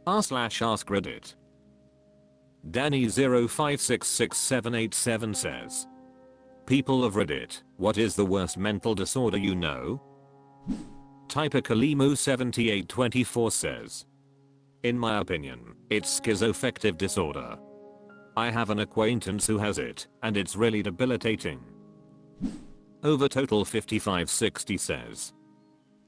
r/AskReddit. Danny05667887 says, people of Reddit, what is the worst mental disorder you know? Typicalimu7824 says, in my opinion, it's schizoaffective disorder. I have an acquaintance who has it, and it's really debilitating. Overtotal5560 says,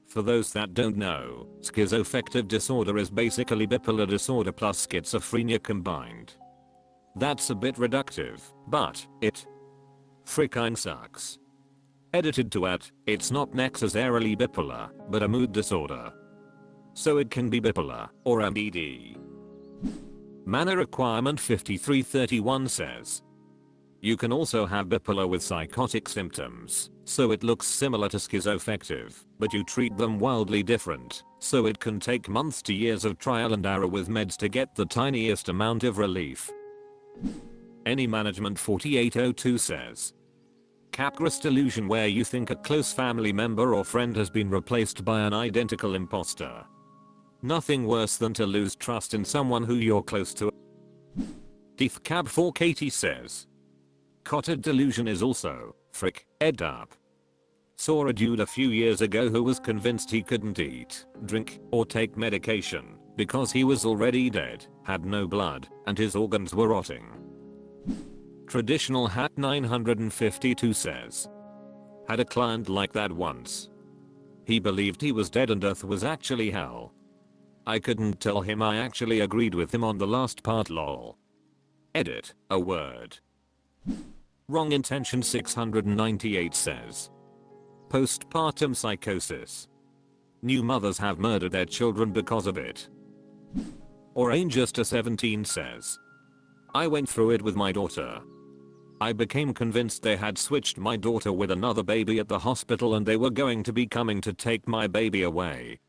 for those that don't know, schizoaffective disorder is basically bipolar disorder plus schizophrenia combined. That's a bit reductive, but it frickin' sucks. Edited to at, it's not necessarily bipolar, but a mood disorder. So it can be bipolar, or MDD. Mana Requirement 5331 says, you can also have bipolar with psychotic symptoms, so it looks similar to schizoaffective, but you treat them wildly different, so it can take months to years of trial and error with meds to get the tiniest amount of relief. Any Management 4802 says, Capgras delusion, where you think a close family member or friend has been replaced by an identical imposter. Nothing worse than to lose trust in someone who you're close to. DeathCab4Katie says, Cotard delusion is also, ed up. Saw a dude a few years ago who was convinced he couldn't eat, drink, or take medication because he was already dead, had no blood, and his organs were rotting. Traditional Hat 952 says, had a client like that once. He believed he was dead and Earth was actually hell. I couldn't tell him I actually agreed with him on the last part, lol. Edit, a word. Wrong Intention 698 says, postpartum psychosis. New mothers have murdered their children because of it. Orangester17 says, I went through it with my daughter. I became convinced they had switched my daughter with another baby at the hospital and they were going to be coming to take my baby away.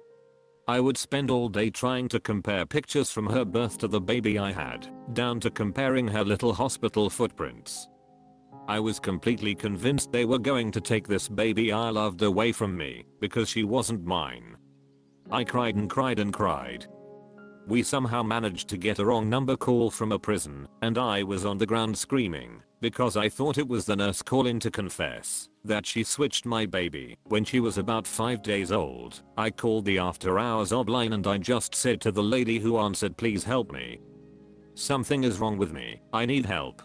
I would spend all day trying to compare pictures from her birth to the baby I had, down to comparing her little hospital footprints. I was completely convinced they were going to take this baby I loved away from me, because she wasn't mine. I cried and cried and cried. We somehow managed to get a wrong number call from a prison, and I was on the ground screaming, because I thought it was the nurse calling to confess that she switched my baby when she was about 5 days old. I called the after hours hotline and I just said to the lady who answered, please help me. Something is wrong with me, I need help.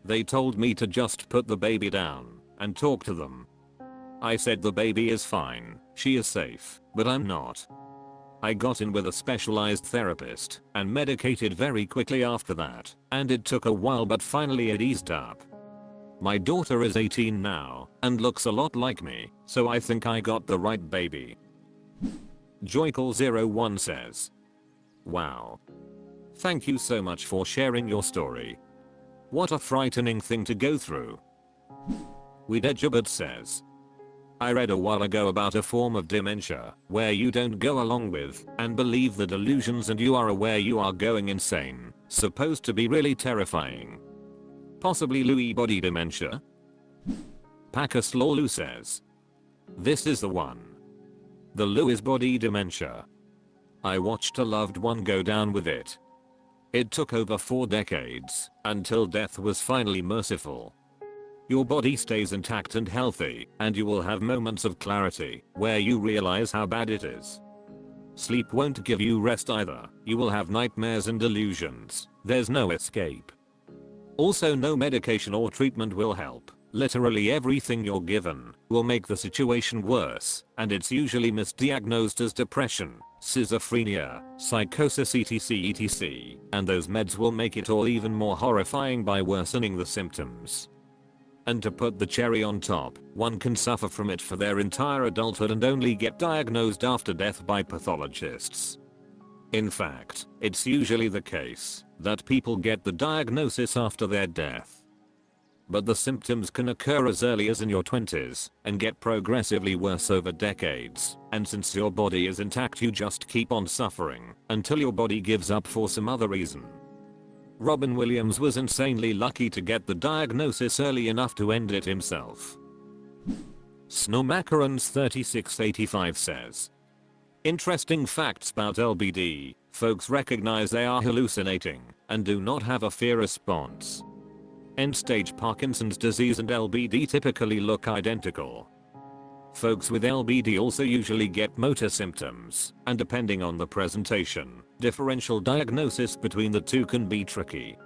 They told me to just put the baby down and talk to them. I said the baby is fine, she is safe, but I'm not. I got in with a specialized therapist and medicated very quickly after that, and it took a while but finally it eased up. My daughter is 18 now and looks a lot like me, so I think I got the right baby. Joycall01 says, wow. Thank you so much for sharing your story. What a frightening thing to go through. Weedejabert says, I read a while ago about a form of dementia where you don't go along with and believe the delusions and you are aware you are going insane. Supposed to be really terrifying. Possibly Lewy body dementia? Pacus Lolu says, this is the one. The Lewy body dementia. I watched a loved one go down with it. It took over 4 decades until death was finally merciful. Your body stays intact and healthy, and you will have moments of clarity where you realize how bad it is. Sleep won't give you rest either, you will have nightmares and delusions, there's no escape. Also, no medication or treatment will help. Literally everything you're given will make the situation worse, and it's usually misdiagnosed as depression, schizophrenia, psychosis etc, and those meds will make it all even more horrifying by worsening the symptoms. And to put the cherry on top, one can suffer from it for their entire adulthood and only get diagnosed after death by pathologists. In fact, it's usually the case that people get the diagnosis after their death. But the symptoms can occur as early as in your 20s and get progressively worse over decades, and since your body is intact you just keep on suffering until your body gives up for some other reason. Robin Williams was insanely lucky to get the diagnosis early enough to end it himself. Snowmacarons3685 says, interesting facts about LBD. Folks recognize they are hallucinating and do not have a fear response. End-stage Parkinson's disease and LBD typically look identical. Folks with LBD also usually get motor symptoms, and depending on the presentation, differential diagnosis between the two can be tricky.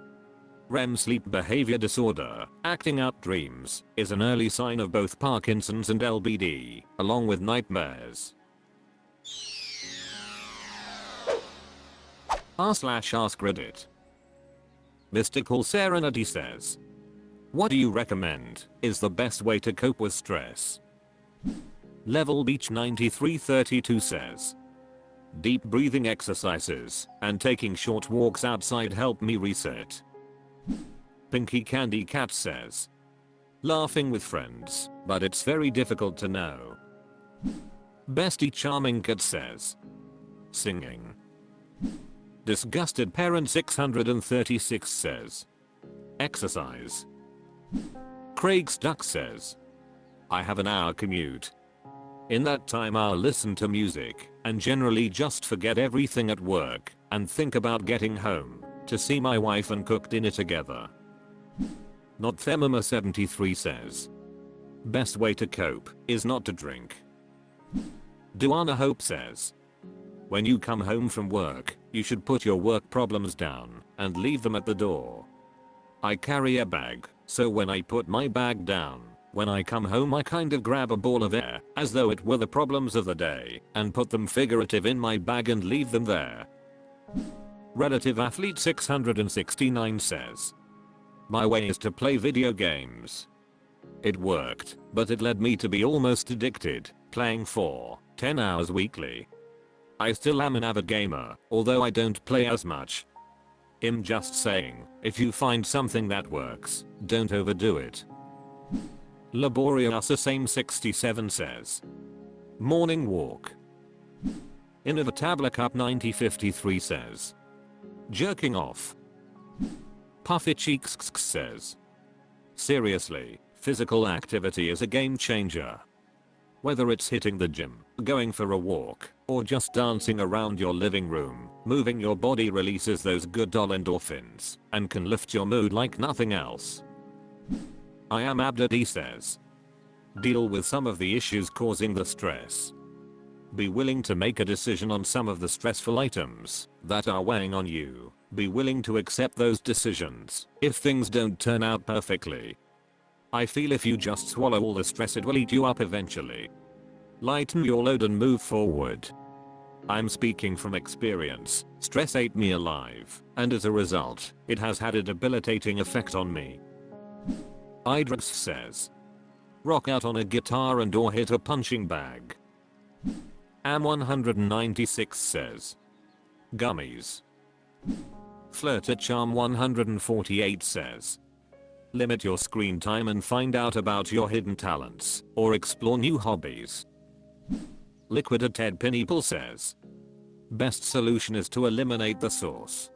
REM sleep behavior disorder, acting out dreams, is an early sign of both Parkinson's and LBD, along with nightmares. r/AskReddit. Mystical Serenity says, what do you recommend is the best way to cope with stress? Level Beach 9332 says, deep breathing exercises and taking short walks outside help me reset. Pinky Candy Cat says, laughing with friends, but it's very difficult to know. Bestie Charming Cat says, singing. Disgusted Parent 636 says, exercise. Craig Stuck says, I have an hour commute. In that time I'll listen to music and generally just forget everything at work and think about getting home to see my wife and cook dinner together. Not Themima 73 says, best way to cope is not to drink. Duana Hope says, when you come home from work, you should put your work problems down and leave them at the door. I carry a bag, so when I put my bag down, when I come home I kind of grab a ball of air, as though it were the problems of the day, and put them figurative in my bag and leave them there. Relative Athlete 669 says, my way is to play video games. It worked, but it led me to be almost addicted, playing for 10 hours weekly. I still am an avid gamer, although I don't play as much. I'm just saying, if you find something that works, don't overdo it. Laborious Same 67 says, morning walk. Innovatable Cup 9053 says, jerking off. Puffy Cheeks says, seriously, physical activity is a game changer. Whether it's hitting the gym, going for a walk, or just dancing around your living room, moving your body releases those good endorphins and can lift your mood like nothing else. I am Abdadi says, deal with some of the issues causing the stress. Be willing to make a decision on some of the stressful items that are weighing on you. Be willing to accept those decisions if things don't turn out perfectly. I feel if you just swallow all the stress it will eat you up eventually. Lighten your load and move forward. I'm speaking from experience. Stress ate me alive, and as a result, it has had a debilitating effect on me. Idrix says, rock out on a guitar and or hit a punching bag. Am196 says, gummies. Flirt at Charm 148 says, limit your screen time and find out about your hidden talents, or explore new hobbies. Liquid Ted Pineapple says, best solution is to eliminate the source.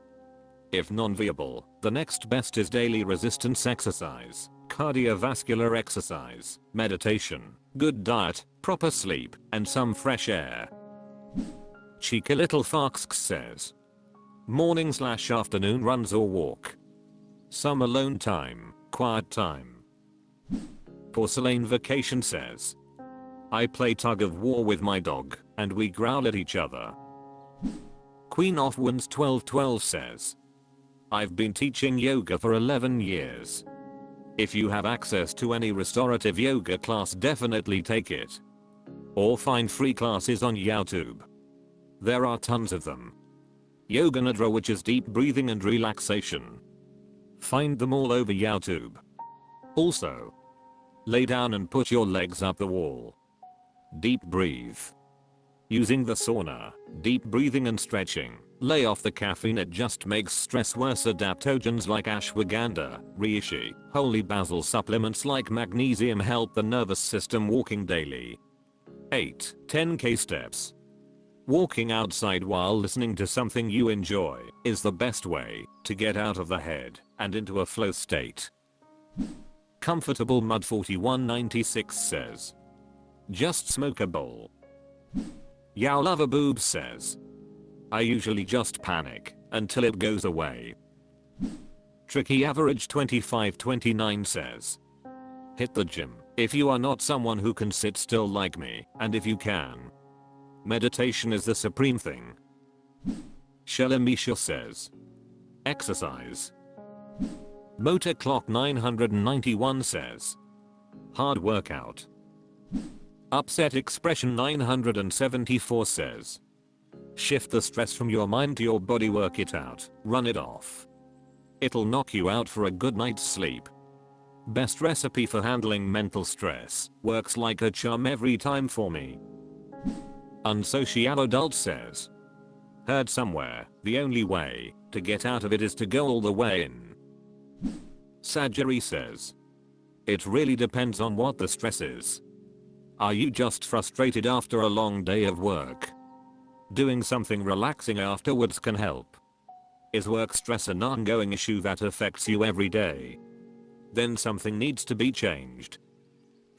If non-viable, the next best is daily resistance exercise, cardiovascular exercise, meditation, good diet, proper sleep, and some fresh air. Cheeky Little Fox says, morning/afternoon runs or walk. Some alone time, quiet time. Porcelain Vacation says, I play tug of war with my dog, and we growl at each other. Queen of Wands 1212 says, I've been teaching yoga for 11 years. If you have access to any restorative yoga class, definitely take it. Or find free classes on YouTube. There are tons of them. Yoga Nidra, which is deep breathing and relaxation. Find them all over YouTube. Also, lay down and put your legs up the wall. Deep breathe. Using the sauna, deep breathing and stretching. Lay off the caffeine, it just makes stress worse. Adaptogens like ashwagandha, reishi, holy basil supplements like magnesium help the nervous system. Walking daily. 8. 10k steps. Walking outside while listening to something you enjoy is the best way to get out of the head and into a flow state. Comfortable Mud 4196 says, just smoke a bowl. Yow Lover Boobs says, I usually just panic until it goes away. Tricky Average 2529 says, hit the gym if you are not someone who can sit still like me, and if you can. Meditation is the supreme thing. Shalamisha says, exercise. Motor Clock 991 says, hard workout. Upset Expression 974 says, shift the stress from your mind to your body, work it out, run it off. It'll knock you out for a good night's sleep. Best recipe for handling mental stress, works like a charm every time for me. Unsocial Adult says, heard somewhere, the only way to get out of it is to go all the way in. Sajari says, it really depends on what the stress is. Are you just frustrated after a long day of work? Doing something relaxing afterwards can help. Is work stress an ongoing issue that affects you every day? Then something needs to be changed.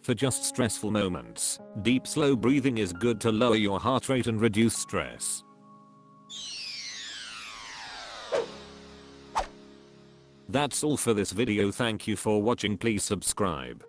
For just stressful moments, deep slow breathing is good to lower your heart rate and reduce stress. That's all for this video. Thank you for watching. Please subscribe.